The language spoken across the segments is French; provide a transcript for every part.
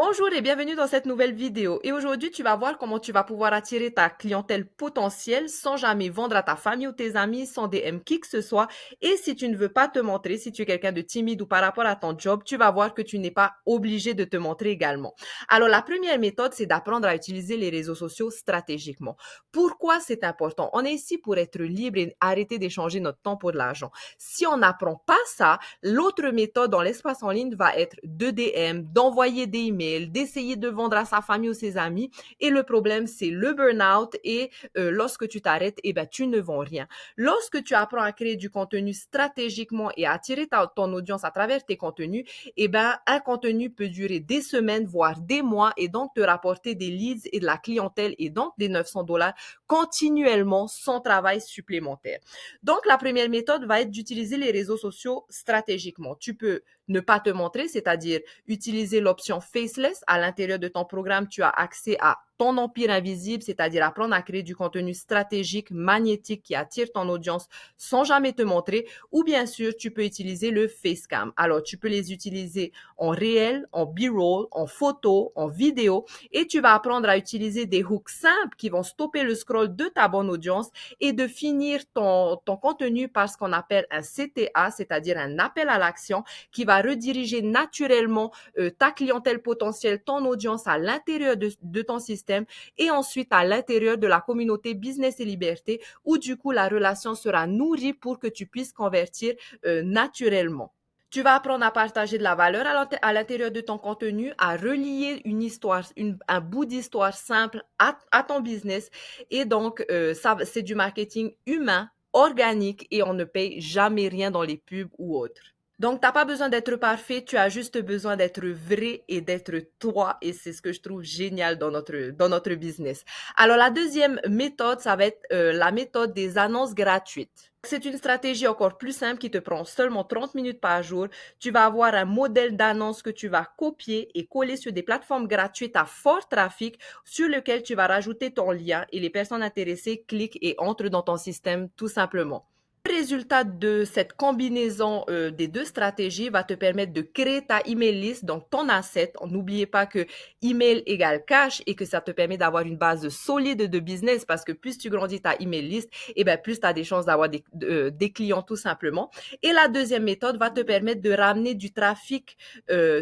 Bonjour et bienvenue dans cette nouvelle vidéo. Et aujourd'hui, tu vas voir comment tu vas pouvoir attirer ta clientèle potentielle sans jamais vendre à ta famille ou tes amis, sans DM qui que ce soit. Et si tu ne veux pas te montrer, si tu es quelqu'un de timide ou par rapport à ton job, tu vas voir que tu n'es pas obligé de te montrer également. Alors, la première méthode, c'est d'apprendre à utiliser les réseaux sociaux stratégiquement. Pourquoi c'est important? On est ici pour être libre et arrêter d'échanger notre temps pour de l'argent. Si on n'apprend pas ça, l'autre méthode dans l'espace en ligne va être de DM, d'envoyer des emails, d'essayer de vendre à sa famille ou ses amis. Et le problème, c'est le burn-out et lorsque tu t'arrêtes, eh ben, tu ne vends rien. Lorsque tu apprends à créer du contenu stratégiquement et à attirer ton audience à travers tes contenus, eh ben, un contenu peut durer des semaines, voire des mois et donc te rapporter des leads et de la clientèle et donc des 900 $ continuellement sans travail supplémentaire. Donc, la première méthode va être d'utiliser les réseaux sociaux stratégiquement. Tu peux ne pas te montrer, c'est-à-dire utiliser l'option faceless. À l'intérieur de ton programme, tu as accès à ton empire invisible, c'est-à-dire apprendre à créer du contenu stratégique, magnétique qui attire ton audience sans jamais te montrer. Ou bien sûr, tu peux utiliser le facecam. Alors, tu peux les utiliser en réel, en b-roll, en photo, en vidéo et tu vas apprendre à utiliser des hooks simples qui vont stopper le scroll de ta bonne audience et de finir ton contenu par ce qu'on appelle un CTA, c'est-à-dire un appel à l'action qui va rediriger naturellement ta clientèle potentielle, ton audience à l'intérieur de ton système et ensuite à l'intérieur de la communauté Business et Liberté où du coup la relation sera nourrie pour que tu puisses convertir naturellement. Tu vas apprendre à partager de la valeur à l'intérieur de ton contenu, à relier une histoire, un bout d'histoire simple à ton business. Et donc, ça, c'est du marketing humain, organique et on ne paye jamais rien dans les pubs ou autres. Donc, t'as pas besoin d'être parfait, tu as juste besoin d'être vrai et d'être toi. Et c'est ce que je trouve génial dans notre business. Alors, la deuxième méthode, ça va être la méthode des annonces gratuites. C'est une stratégie encore plus simple qui te prend seulement 30 minutes par jour. Tu vas avoir un modèle d'annonce que tu vas copier et coller sur des plateformes gratuites à fort trafic sur lequel tu vas rajouter ton lien et les personnes intéressées cliquent et entrent dans ton système tout simplement. Le résultat de cette combinaison des deux stratégies va te permettre de créer ta email list, donc ton asset. N'oubliez pas que email égale cash et que ça te permet d'avoir une base solide de business parce que plus tu grandis ta email list, et ben plus tu as des chances d'avoir des clients tout simplement. Et la deuxième méthode va te permettre de ramener du trafic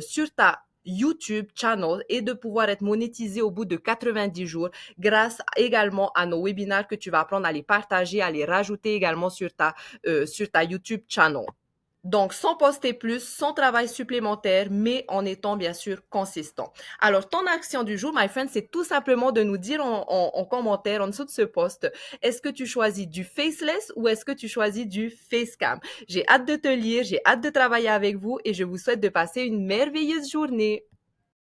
sur ta YouTube channel et de pouvoir être monétisé au bout de 90 jours grâce également à nos webinaires que tu vas apprendre à les partager, à les rajouter également sur ta YouTube channel. Donc, sans poster plus, sans travail supplémentaire, mais en étant bien sûr consistant. Alors, ton action du jour, my friend, c'est tout simplement de nous dire en commentaire en dessous de ce post, est-ce que tu choisis du faceless ou est-ce que tu choisis du facecam? J'ai hâte de te lire, j'ai hâte de travailler avec vous et je vous souhaite de passer une merveilleuse journée.